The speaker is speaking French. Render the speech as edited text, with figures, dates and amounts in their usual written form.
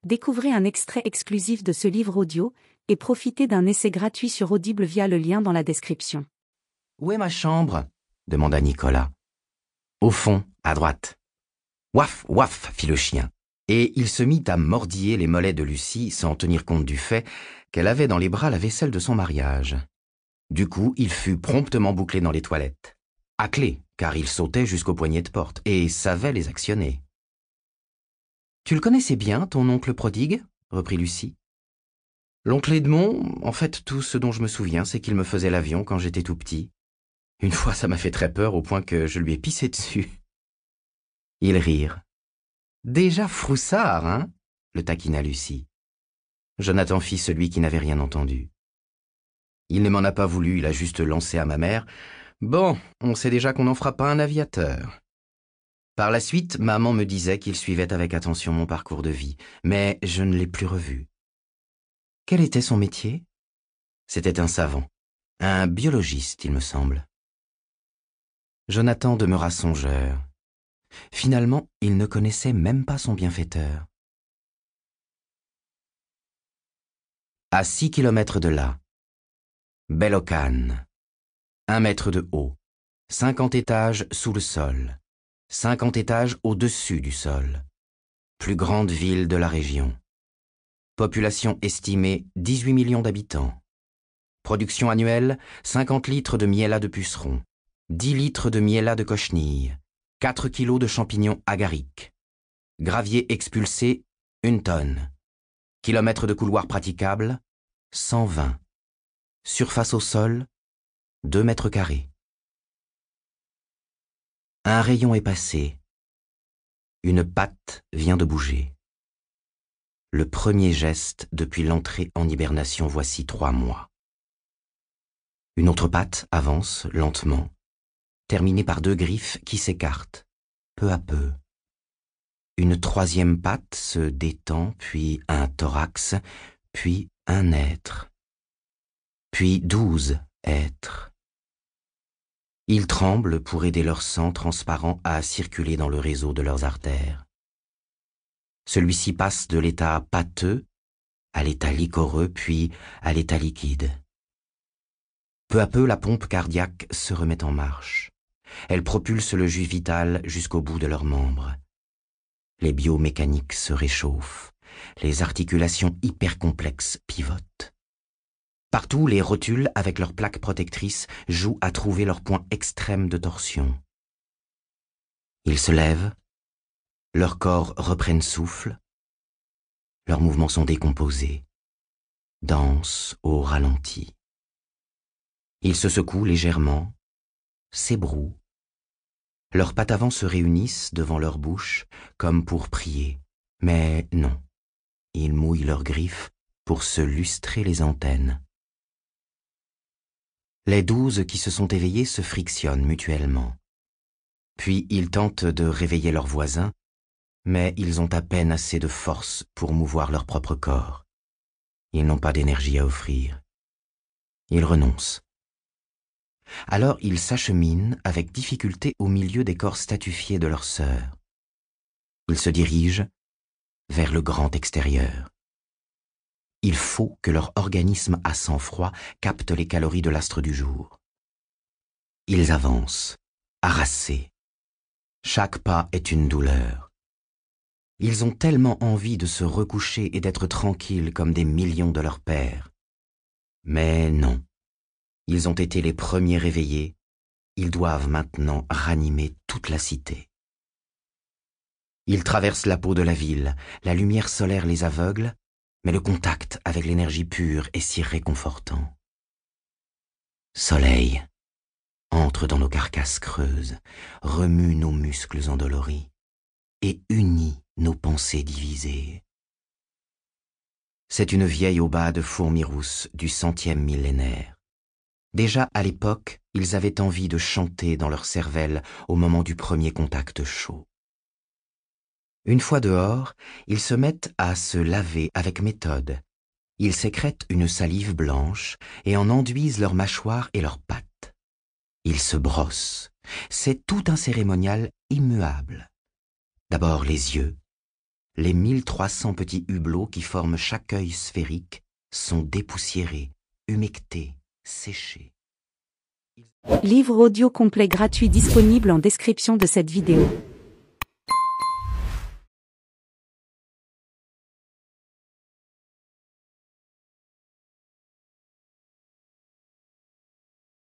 Découvrez un extrait exclusif de ce livre audio et profitez d'un essai gratuit sur Audible via le lien dans la description. Où est ma chambre ? Demanda Nicolas. Au fond, à droite. Ouaf, ouaf, fit le chien, et il se mit à mordiller les mollets de Lucie sans tenir compte du fait qu'elle avait dans les bras la vaisselle de son mariage. Du coup, il fut promptement bouclé dans les toilettes. À clé, car il sautait jusqu'aux poignées de porte, et savait les actionner. « Tu le connaissais bien, ton oncle prodigue ?» reprit Lucie. « L'oncle Edmond, en fait, tout ce dont je me souviens, c'est qu'il me faisait l'avion quand j'étais tout petit. Une fois, ça m'a fait très peur au point que je lui ai pissé dessus. » Ils rirent. « Déjà froussard, hein ?» le taquina Lucie. Jonathan fit celui qui n'avait rien entendu. Il ne m'en a pas voulu, il a juste lancé à ma mère. Bon, on sait déjà qu'on n'en fera pas un aviateur. Par la suite, maman me disait qu'il suivait avec attention mon parcours de vie, mais je ne l'ai plus revu. Quel était son métier ? C'était un savant, un biologiste, il me semble. Jonathan demeura songeur. Finalement, il ne connaissait même pas son bienfaiteur. À 6 kilomètres de là, Bellocan, 1 mètre de haut, 50 étages sous le sol, 50 étages au-dessus du sol. Plus grande ville de la région. Population estimée 18 millions d'habitants. Production annuelle 50 litres de miela de puceron, 10 litres de miela de cochenille, 4 kilos de champignons agariques. Gravier expulsé 1 tonne. Kilomètres de couloirs praticables 120. Surface au sol 2 mètres carrés. Un rayon est passé. Une patte vient de bouger. Le premier geste depuis l'entrée en hibernation voici 3 mois. Une autre patte avance lentement, terminée par 2 griffes qui s'écartent, peu à peu. Une troisième patte se détend, puis un thorax, puis un être, puis 12 êtres. Ils tremblent pour aider leur sang transparent à circuler dans le réseau de leurs artères. Celui-ci passe de l'état pâteux à l'état liquoreux, puis à l'état liquide. Peu à peu, la pompe cardiaque se remet en marche. Elle propulse le jus vital jusqu'au bout de leurs membres. Les biomécaniques se réchauffent. Les articulations hypercomplexes pivotent. Partout, les rotules, avec leurs plaques protectrices, jouent à trouver leur point extrême de torsion. Ils se lèvent, leurs corps reprennent souffle, leurs mouvements sont décomposés, dansent au ralenti. Ils se secouent légèrement, s'ébrouent. Leurs pattes avant se réunissent devant leur bouche, comme pour prier. Mais non, ils mouillent leurs griffes pour se lustrer les antennes. Les 12 qui se sont éveillés se frictionnent mutuellement. Puis ils tentent de réveiller leurs voisins, mais ils ont à peine assez de force pour mouvoir leur propre corps. Ils n'ont pas d'énergie à offrir. Ils renoncent. Alors ils s'acheminent avec difficulté au milieu des corps statufiés de leurs sœurs. Ils se dirigent vers le grand extérieur. Il faut que leur organisme à sang-froid capte les calories de l'astre du jour. Ils avancent, harassés. Chaque pas est une douleur. Ils ont tellement envie de se recoucher et d'être tranquilles comme des millions de leurs pères. Mais non. Ils ont été les premiers réveillés, ils doivent maintenant ranimer toute la cité. Ils traversent la peau de la ville, la lumière solaire les aveugle, mais le contact avec l'énergie pure est si réconfortant. Soleil, entre dans nos carcasses creuses, remue nos muscles endoloris et unit nos pensées divisées. C'est une vieille aubade fourmi rousse du 100e millénaire. Déjà à l'époque, ils avaient envie de chanter dans leur cervelle au moment du premier contact chaud. Une fois dehors, ils se mettent à se laver avec méthode. Ils sécrètent une salive blanche et en enduisent leurs mâchoires et leurs pattes. Ils se brossent. C'est tout un cérémonial immuable. D'abord les yeux, Les 1300 petits hublots qui forment chaque œil sphérique sont dépoussiérés, humectés, séchés. Livre audio complet gratuit disponible en description de cette vidéo.